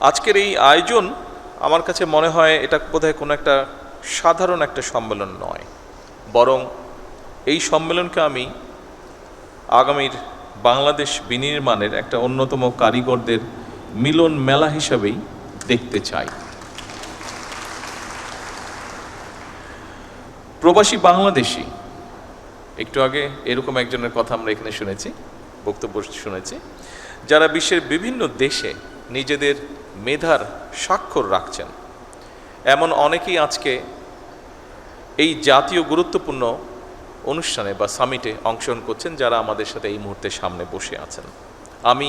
আজকের এই আয়োজন আমার কাছে মনে হয় এটা বোধহয় কোনো একটা সাধারণ একটা সম্মেলন নয়, বরং এই সম্মেলনকে আমি আগামীর বাংলাদেশ বিনির্মাণের একটা অন্যতম কারিগরদের মিলন মেলা হিসাবেই দেখতে চাই। প্রবাসী বাংলাদেশি, একটু আগে এরকম একজনের কথা আমরা এখানে শুনেছি, বক্তব্য শুনেছি, যারা বিশ্বের বিভিন্ন দেশে নিজেদের মেধার স্বাক্ষর রাখছেন। এমন অনেকেই আজকে এই জাতীয় গুরুত্বপূর্ণ অনুষ্ঠানে বা সামিটে অংশগ্রহণ করছেন, যারা আমাদের সাথে এই মুহূর্তে সামনে বসে আছেন। আমি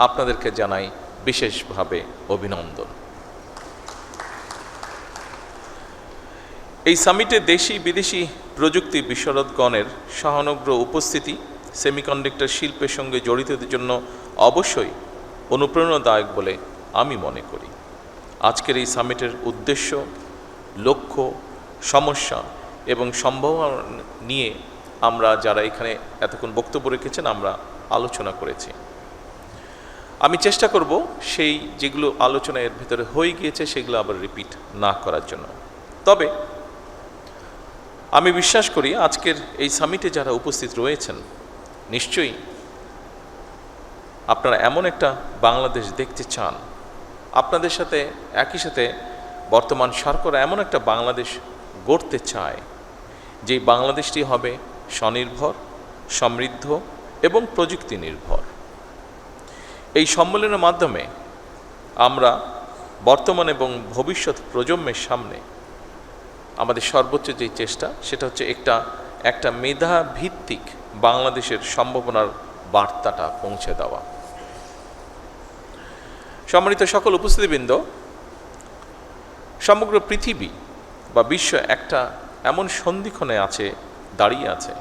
আপনাদেরকে জানাই বিশেষভাবে অভিনন্দন। এই সামিটে দেশি বিদেশি প্রযুক্তি বিশারদগণের সহানুগ্র উপস্থিতি সেমিকন্ডাক্টর শিল্পের সঙ্গে জড়িতদের জন্য অবশ্যই অনুপ্রেরণাদায়ক বলে আমি মনে করি। আজকের এই সামিটের উদ্দেশ্য, লক্ষ্য, সমস্যা এবং সম্ভাবনা নিয়ে আমরা যারা এখানে এতক্ষণ বক্তব্য রেখেছেন আমরা আলোচনা করেছি। আমি চেষ্টা করব সেই যেগুলো আলোচনা এর ভিতরে হয়ে গিয়েছে সেগুলো আবার রিপিট না করার জন্য। তবে আমি বিশ্বাস করি আজকের এই সামিটে যারা উপস্থিত রয়েছেন নিশ্চয়ই আপনারা এমন একটা বাংলাদেশ দেখতে চান, আপনাদের সাথে একই সাথে বর্তমান সরকার এমন একটা বাংলাদেশ গড়তে চায় যে বাংলাদেশটি হবে স্বনির্ভর, সমৃদ্ধ এবং প্রযুক্তি নির্ভর। এই সম্মেলনের মাধ্যমে আমরা বর্তমান এবং ভবিষ্যৎ প্রজন্মের সামনে আমাদের সর্বোচ্চ যে চেষ্টা সেটা হচ্ছে একটা মেধা ভিত্তিক বাংলাদেশের সম্ভাবনার বার্তাটা পৌঁছে দেওয়া। সম্মানিত সকল উপস্থিতিবৃন্দ, সমগ্র পৃথিবী বা বিশ্ব একটা এমন সন্ধিক্ষণে দাঁড়িয়ে আছে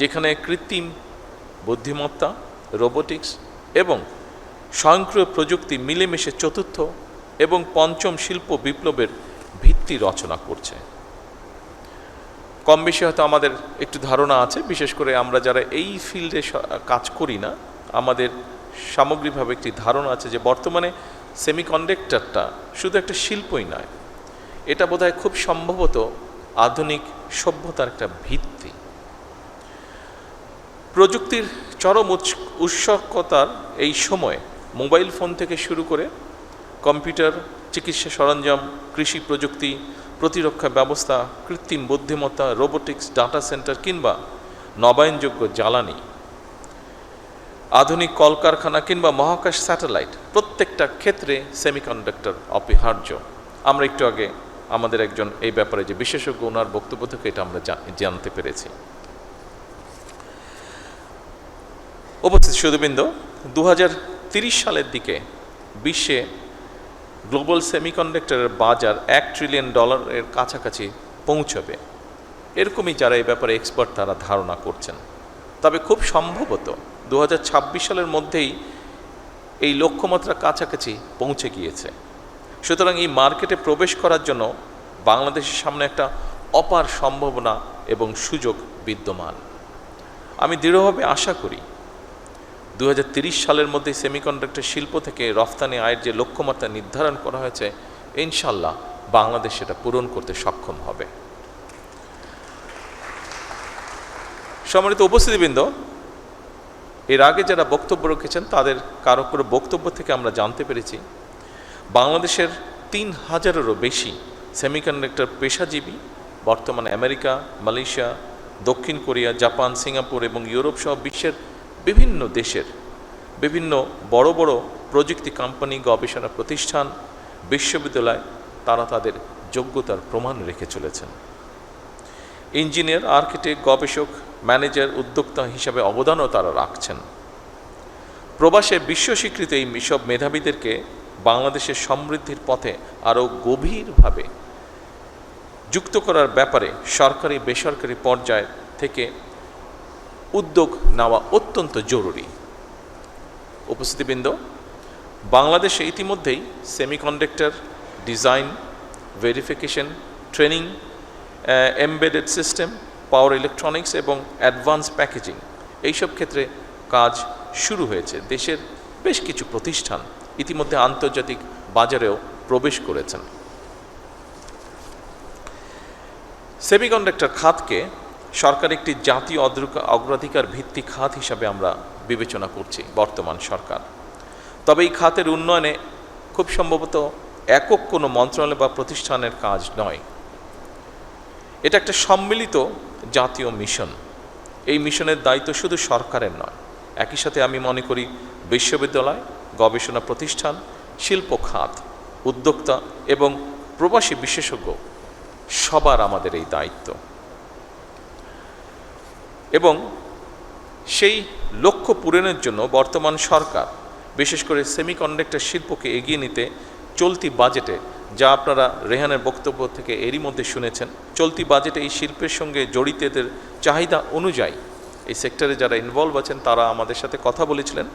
যেখানে কৃত্রিম বুদ্ধিমত্তা, রোবোটিক্স এবং স্বয়ংক্রিয় প্রযুক্তি মিলেমিশে চতুর্থ এবং পঞ্চম শিল্প বিপ্লবের ভিত্তি রচনা করছে। কম বেশি হয়তো আমাদের একটু ধারণা আছে, বিশেষ করে আমরা যারা এই ফিল্ডে কাজ করি না, আমাদের সামগ্রিকভাবে একটি ধারণা আছে যে বর্তমানে সেমিকন্ডাক্টরটা শুধু একটা শিল্পই নয়, এটা বোধহয় খুব সম্ভবত আধুনিক সভ্যতার একটা ভিত্তি। প্রযুক্তির চরম উৎসকতার এই সময়ে মোবাইল ফোন থেকে শুরু করে কম্পিউটার, চিকিৎসা সরঞ্জাম, কৃষি প্রযুক্তি, প্রতিরক্ষা ব্যবস্থা, কৃত্রিম বুদ্ধিমত্তা, রোবোটিক্স, ডাটা সেন্টার কিংবা নবায়নযোগ্য জ্বালানি, আধুনিক কলকারখানা কিংবা মহাকাশ স্যাটেলাইট, প্রত্যেকটা ক্ষেত্রে সেমিকন্ডাক্টর অপরিহার্য। আমরা একটু আগে আমাদের একজন এই ব্যাপারে যে বিশেষজ্ঞ ওনার বক্তব্য থেকে এটা আমরা জানতে পেরেছি। উপস্থিত সুধীবৃন্দ, 2030 সালের দিকে বিশ্বে গ্লোবাল সেমিকন্ডাক্টরের বাজার $1 ট্রিলিয়ন কাছাকাছি পৌঁছবে, এরকমই যারা এই ব্যাপারে এক্সপার্ট তারা ধারণা করছেন। তবে খুব সম্ভবত 2026 সালের মধ্যেই এই লক্ষ্যমাত্রা কাছাকাছি পৌঁছে গিয়েছে। সুতরাং এই মার্কেটে প্রবেশ করার জন্য বাংলাদেশের সামনে একটা অপার সম্ভাবনা এবং সুযোগ বিদ্যমান। আমি দৃঢ়ভাবে আশা করি 2030 সালের মধ্যে সেমিকন্ডাক্টর শিল্প থেকে রফতানি আয়ের যে লক্ষ্যমাত্রা নির্ধারণ করা হয়েছে, ইনশাল্লাহ বাংলাদেশ সেটা পূরণ করতে সক্ষম হবে। সম্মানিত উপস্থিতিবৃন্দ, এর আগে যারা বক্তব্য রেখেছেন তাদের কারো কারো বক্তব্য থেকে আমরা জানতে পেরেছি বাংলাদেশের 3000-এরও বেশি সেমিকন্ডাক্টর পেশাজীবী বর্তমানে আমেরিকা, মালয়েশিয়া, দক্ষিণ কোরিয়া, জাপান, সিঙ্গাপুর এবং ইউরোপ সহ বিশ্বের বিভিন্ন দেশের বিভিন্ন বড় বড় প্রযুক্তি কোম্পানি, গবেষণা প্রতিষ্ঠান, বিশ্ববিদ্যালয় তারা তাদের যোগ্যতার প্রমাণ রেখে চলেছেন। ইঞ্জিনিয়ার, আর্কিটেক্ট, গবেষক, ম্যানেজার, উদ্যোক্তা হিসাবে অবদানও তারা রাখছেন। প্রবাসে বিশ্ব স্বীকৃত এই সব মেধাবীদেরকে বাংলাদেশের সমৃদ্ধির পথে আরও গভীরভাবে যুক্ত করার ব্যাপারে সরকারি বেসরকারি পর্যায় থেকে উদ্যোগ নেওয়া অত্যন্ত জরুরি। উপস্থিতিবৃন্দ, বাংলাদেশে ইতিমধ্যেই semiconductor design, verification, training, embedded system, power electronics এবং অ্যাডভান্স প্যাকেজিং এইসব ক্ষেত্রে কাজ শুরু হয়েছে। দেশের বেশ কিছু প্রতিষ্ঠান ইতিমধ্যে আন্তর্জাতিক বাজারেও প্রবেশ করেছেন। সেমিকন্ডাক্টর খাতকে সরকার একটি জাতীয় অগ্রাধিকার ভিত্তিক খাত হিসাবে আমরা বিবেচনা করছি বর্তমান সরকার। তবে এই খাতের উন্নয়নে খুব সম্ভবত একক কোনো মন্ত্রণালয় বা প্রতিষ্ঠানের কাজ নয়, এটা একটা সম্মিলিত জাতীয় মিশন। এই মিশনের দায়িত্ব শুধু সরকারের নয়, একই সাথে আমি মনে করি বিশ্ববিদ্যালয়, গবেষণা প্রতিষ্ঠান, শিল্প খাত, উদ্যোক্তা এবং প্রবাসী বিশেষজ্ঞ সবার আমাদের এই দায়িত্ব। এবং সেই লক্ষ্য পূরণের জন্য বর্তমান সরকার বিশেষ করে সেমিকন্ডাক্টর শিল্পকে এগিয়ে নিতে চলতি বাজেটে, যা আপনারা রেহানের বক্তব্য থেকে এরই মধ্যে শুনেছেন, চলতি বাজেটে এই শিল্পের সঙ্গে জড়িতদের চাহিদা অনুযায়ী এই সেক্টরে যারা ইনভলভ আছেন তারা আমাদের সাথে কথা বলেছিলেন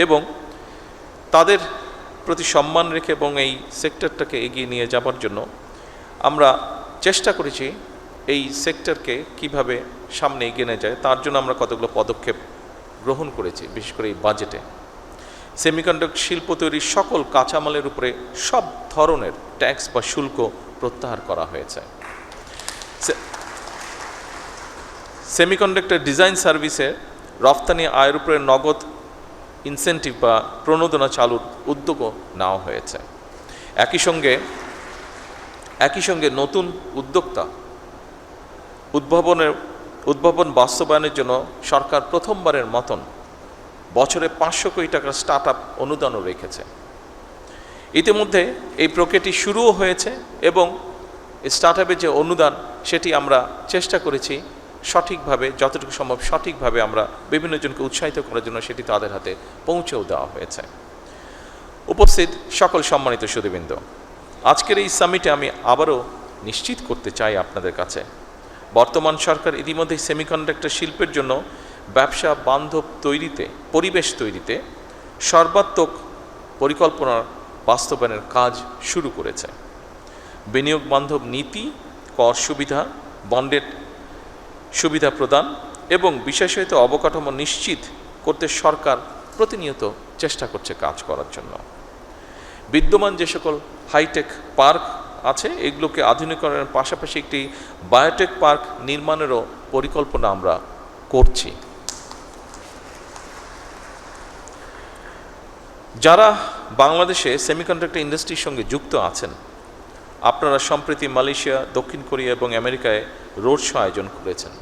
এবং তাদের প্রতি সম্মান রেখে এবং এই সেক্টরটাকে এগিয়ে নিয়ে যাবার জন্য আমরা চেষ্টা করেছি এই সেক্টরকে কিভাবে সামনে এগিয়ে নিয়ে যায় তার জন্য আমরা কতগুলো পদক্ষেপ গ্রহণ করেছি। বিশেষ করে এই বাজেটে সেমিকন্ডাক্টর শিল্প তৈরির সকল কাঁচামালের উপরে সব ধরনের ট্যাক্স বা শুল্ক প্রত্যাহার করা হয়েছে। সেমিকন্ডাক্টর ডিজাইন সার্ভিসে রফতানি আয়ের উপরে নগদ ইনসেন্টিভ বা প্রণোদনা চালুর উদ্যোগও নেওয়া হয়েছে। একই সঙ্গে নতুন উদ্যোক্তা উদ্ভাবন বাস্তবায়নের জন্য সরকার প্রথমবারের মতন বছরে 500 কোটি টাকার স্টার্ট আপ অনুদানও রেখেছে। ইতিমধ্যে এই প্রক্রিয়াটি শুরুও হয়েছে এবং স্টার্ট আপের যে অনুদান সেটি আমরা চেষ্টা করেছি সঠিকভাবে, যতটুকু সম্ভব সঠিকভাবে আমরা বিভিন্ন জনকে উৎসাহিত করার জন্য সেটি তাদের হাতে পৌঁছেও দেওয়া হয়েছে। উপস্থিত সকল সম্মানিত সুধীবৃন্দ, আজকের এই সামিটে আমি আবারও নিশ্চিত করতে চাই আপনাদের কাছে বর্তমান সরকার ইতিমধ্যে সেমিকন্ডাক্টর শিল্পের জন্য ব্যবসা বান্ধব তৈরিতে, পরিবেশ তৈরিতে সর্বাত্মক পরিকল্পনার বাস্তবায়নের কাজ শুরু করেছে। বিনিয়োগ বান্ধব নীতি, কর সুবিধা, বন্ডের সুবিধা প্রদান এবং বিষয়সহিত অবকাঠামো নিশ্চিত করতে সরকার প্রতিনিয়ত চেষ্টা করছে কাজ করার জন্য। বিদ্যমান যে সকল হাইটেক পার্ক আছে এগুলোকে আধুনিকরণের পাশাপাশি একটি বায়োটেক পার্ক নির্মাণেরও পরিকল্পনা আমরা করছি। যারা বাংলাদেশে সেমিকন্ডাক্টর ইন্ডাস্ট্রির সঙ্গে যুক্ত আছেন, আপনারা সম্প্রতি মালয়েশিয়া, দক্ষিণ কোরিয়া এবং আমেরিকায় রোড শো আয়োজন করেছেন।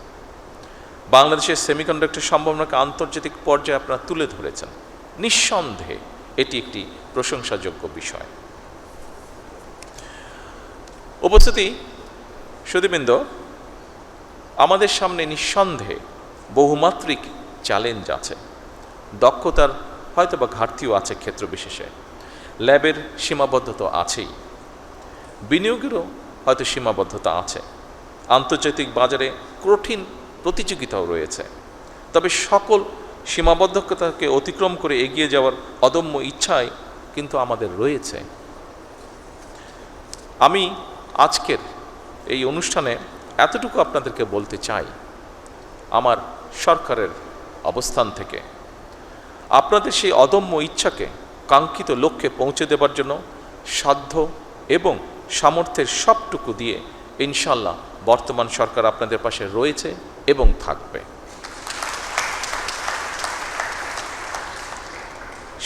বাংলাদেশের সেমিকন্ডাক্টর সম্ভাবনাকে আন্তর্জাতিক পর্যায়ে আপনারা তুলে ধরেছেন। নিঃসন্দেহে এটি একটি প্রশংসাযোগ্য বিষয়। উপস্থিতি সুধীবৃন্দ, আমাদের সামনে নিঃসন্দেহে বহুমাত্রিক চ্যালেঞ্জ আছে। দক্ষতার হয়তোবা ঘাটতিও আছে ক্ষেত্র বিশেষে, ল্যাবের সীমাবদ্ধতা আছেই, বিনিয়োগেরও হয়তো সীমাবদ্ধতা আছে, আন্তর্জাতিক বাজারে কঠিন প্রতিযোগিতাও রয়েছে। তবে সকল সীমাবদ্ধতাকে অতিক্রম করে এগিয়ে যাওয়ার অদম্য ইচ্ছাই কিন্তু আমাদের রয়েছে। আমি আজকের এই অনুষ্ঠানে এতটুকু আপনাদেরকে বলতে চাই, আমার সরকারের অবস্থান থেকে আপনাদের সেই অদম্য ইচ্ছাকে কাঙ্ক্ষিত লক্ষ্যে পৌঁছে দেবার জন্য সাধ্য এবং সামর্থ্যের সবটুকু দিয়ে ইনশাল্লাহ বর্তমান সরকার আপনাদের পাশে রয়েছে এবং থাকবে।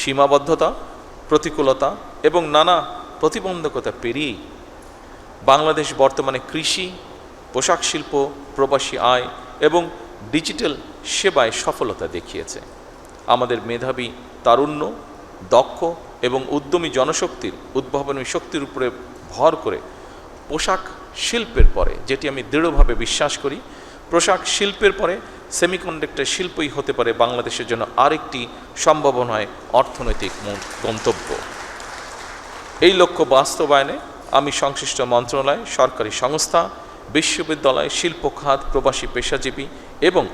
সীমাবদ্ধতা, প্রতিকূলতা এবং নানা প্রতিবন্ধকতা পেরিয়েই বাংলাদেশ বর্তমানে কৃষি, পোশাক শিল্প, প্রবাসী আয় এবং ডিজিটাল সেবায় সফলতা দেখিয়েছে। আমাদের মেধাবী, তারুণ্য, দক্ষ এবং উদ্যমী জনশক্তির উদ্ভাবনী শক্তির উপরে ভর করে পোশাক শিল্পের পরে, যেটি আমি দৃঢ়ভাবে বিশ্বাস করি, পোশাক শিল্পের পরে সেমিকন্ডাক্টর শিল্পই হতে পারে বাংলাদেশের জন্য আরেকটি সম্ভাবনায় অর্থনৈতিক গন্তব্য। এই লক্ষ্য বাস্তবায়নে আমি সংশ্লিষ্ট মন্ত্রণালয়, সরকারি সংস্থা, বিশ্ববিদ্যালয়, শিল্প খাত, প্রবাসী পেশাজীবী এবং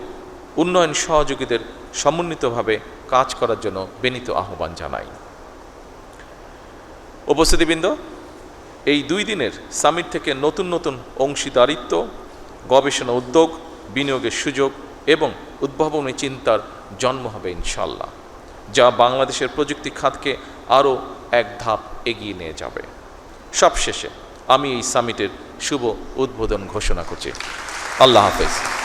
উন্নয়ন সহযোগীদের সমন্বিতভাবে কাজ করার জন্য বিনীত আহ্বান জানাই। উপস্থিতিবৃন্দ, এই 2 দিনের সামিট থেকে নতুন নতুন অংশীদারিত্ব, গবেষণা উদ্যোগ, বিনিয়োগের সুযোগ এবং উদ্ভাবনী চিন্তার জন্ম হবে ইনশাল্লাহ, যা বাংলাদেশের প্রযুক্তি খাতকে আরও এক ধাপ এগিয়ে নিয়ে যাবে। সবশেষে আমি এই সামিটের শুভ উদ্বোধন ঘোষণা করছি। আল্লাহ হাফেজ।